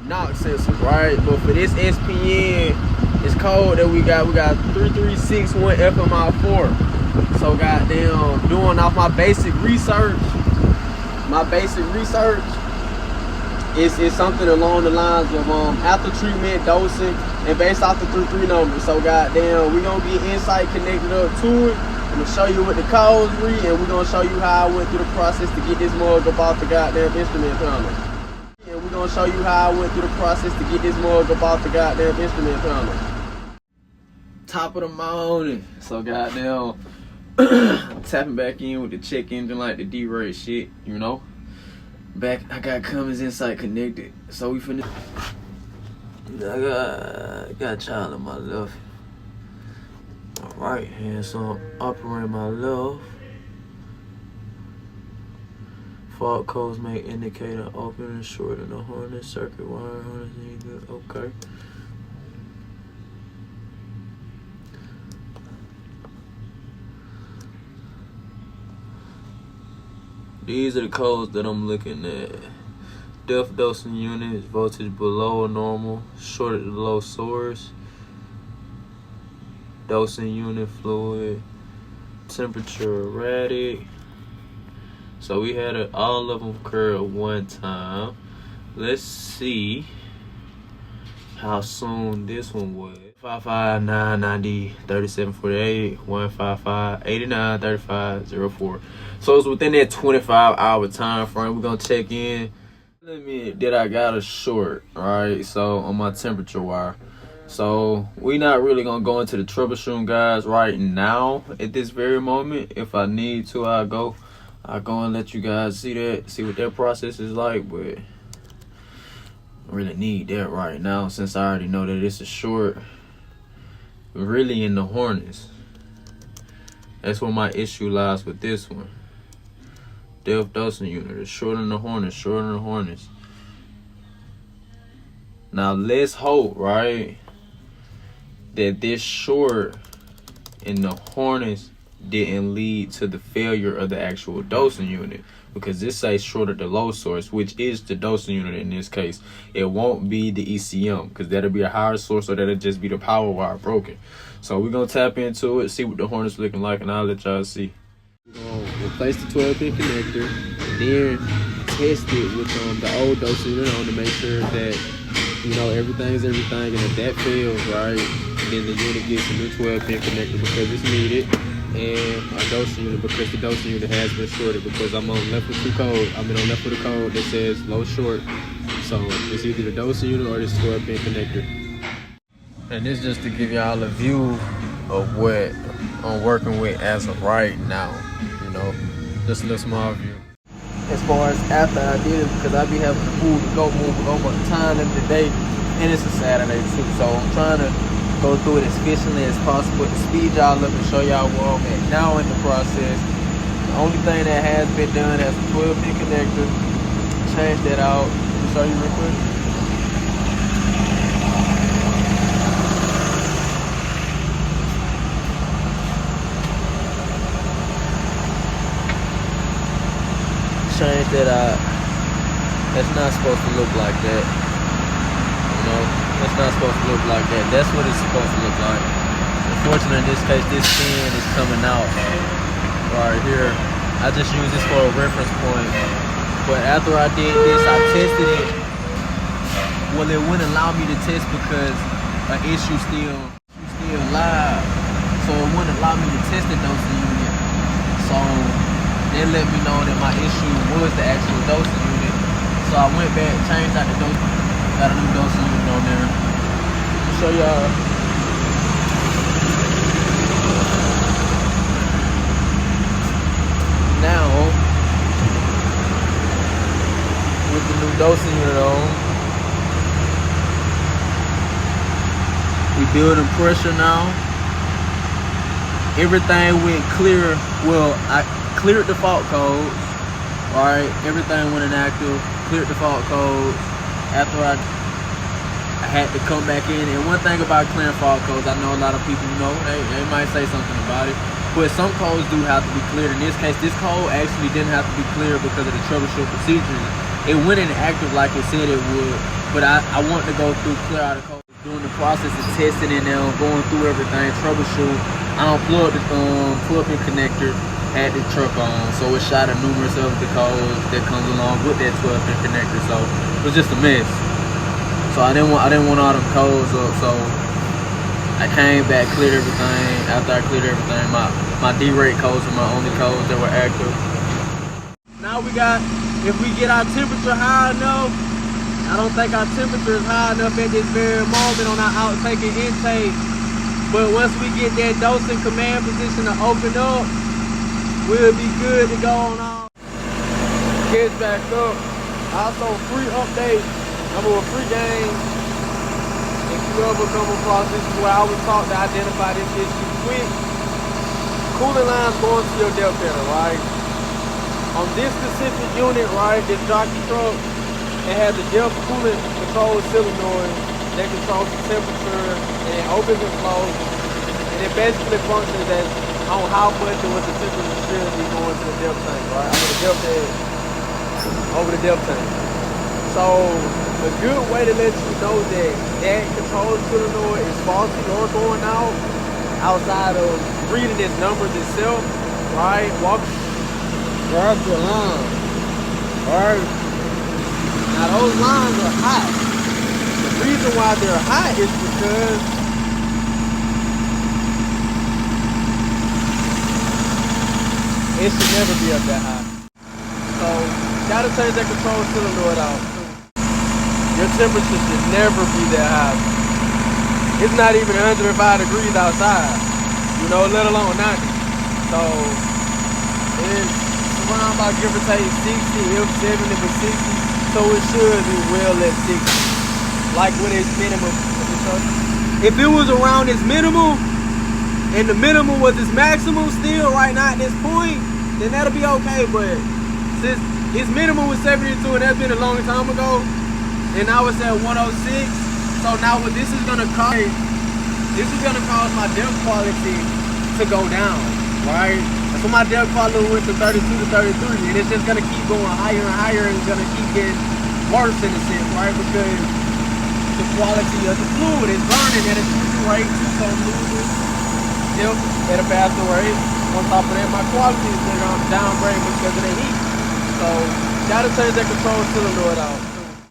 knock sensors, right? But for this SPN, it's code that we got 3361 FMI4. So goddamn, doing off my basic research, is something along the lines of after treatment dosing and based off the 33 numbers. So goddamn, we gonna get insight connected up to it. I'm gonna show you what the codes read, and we're gonna show you how I went through the process to get this mug up off the goddamn instrument panel. And we're gonna show you how I went through the process to get this mug up off the goddamn instrument panel. Top of the morning. So goddamn tapping back in with the check engine like the D-rate shit, you know. Back, I got Cummins Insight connected. So we finna. I got a child on my left. My right hand, so I'm operating my left. Fault codes may indicate an open and short in the harness. Circuit wire harness ain't good. Okay. These are the codes that I'm looking at. Depth dosing units, voltage below normal, short at the low source. Dosing unit fluid, temperature erratic. So we had all of them occur at one time. Let's see how soon this one was. 55 990 3748 155 89 35 04. So it's within that 25-hour time frame. We're gonna check in. Let me that I got a short, right? So on my temperature wire. So we not really gonna go into the troubleshooting, guys, right now at this very moment. If I need to, I'll go and let you guys see what that process is like, but I really need that right now since I already know that it's a short. Really in the harness. That's where my issue lies with this one. Depth dosing unit is short in the harness, Now let's hope, right, that this short in the harness didn't lead to the failure of the actual dosing unit, because this says short at the low source, which is the dosing unit in this case. It won't be the ECM, because that'll be a higher source, or that'll just be the power wire broken. So we're gonna tap into it, see what the harness looking like, and I'll let y'all see. We're gonna replace the 12-pin connector, and then test it with the old dosing unit on to make sure that, you know, everything's everything, and if that fails, right, then the unit gets a new 12-pin connector because it's needed, and a dosing unit because the dosing unit has been shorted, because I'm on left with the code. I'm on left with the code that says low short. So it's either the dosing unit or this 12-pin connector. And this just to give y'all a view of what I'm working with as of right now, you know, just a little small view. As far as after I did it, because I be having to move over the time of the day, and it's a Saturday too, so I'm trying to go through it as efficiently as possible to speed y'all up and show y'all where I'm at now in the process. The only thing that has been done is a 12-pin connector. Change that out. Let me show you real quick. Change that out. That's not supposed to look like that. You know, that's not supposed to look like that. That's what it's supposed to look like. Unfortunately, in this case, this pin is coming out right here. I just use this for a reference point. But after I did this, I tested it. Well, it wouldn't allow me to test because an issue still live. So it wouldn't allow me to test the dosing unit. So they let me know that my issue was the actual dosing unit. So I went back, changed out the dosing, got a new dosing unit on there. I'll show y'all. Now, with the new dosing unit on, we building pressure now. Everything went clear. Well, I cleared the fault codes. Alright, everything went inactive. Cleared the fault codes. After I had to come back in. And one thing about clearing fault codes, I know a lot of people know, they might say something about it, but some codes do have to be cleared. In this case, this code actually didn't have to be cleared because of the troubleshoot procedures. It went inactive like it said it would, But I want to go through, clear out the code. During the process of testing and going through everything, troubleshoot, I unplugged the 12-pin connector, had the truck on, so it shot a numerous of the codes that comes along with that 12-pin connector. So it was just a mess. So I didn't want all them codes up. So I came back, cleared everything. After I cleared everything, my D-rate codes were my only codes that were active. Now we got, if we get our temperature high enough, I don't think our temperature is high enough at this very moment on our outtake and intake. But once we get that dosing command position to open up, we'll be good to go on all. Kids back up. Also free update. Number 1, free game. If you ever come across this, is where I was taught to identify this issue quick. Cooling lines going to your depth pedal, right? On this specific unit, right, this jockey truck, it has a depth coolant control solenoid that controls the temperature, and it opens and closes, and it basically functions as on how much of what the temperature should be going to the depth tank, right? I mean the depth head over the depth tank. So a good way to let you know that that control solenoid is faulty or going out, outside of reading its numbers itself, right? Grab your line, right? Now those lines are hot. The reason why they're hot is because it should never be up that high. So gotta change that control solenoid out. Your temperature should never be that high. It's not even 105 degrees outside, you know, let alone 90. So it's around about give or take 60, if 70, but 60. So it should be well at 60, like with its minimum. If it was around its minimum, and the minimum was its maximum still right now at this point, then that'll be okay. But since its minimum was 72, and that's been a long time ago, and now it's at 106, so now what this is gonna cause, my depth quality to go down, right? So my depth quality went from 32 to 33, and it's just gonna keep going higher and higher, and it's gonna keep getting worse in a sense, right? Because the quality of the fluid is burning at a different rate, so I'm losing depth at a faster rate. On top of that, my quality is downgrade because of the heat. So gotta change that control solenoid out.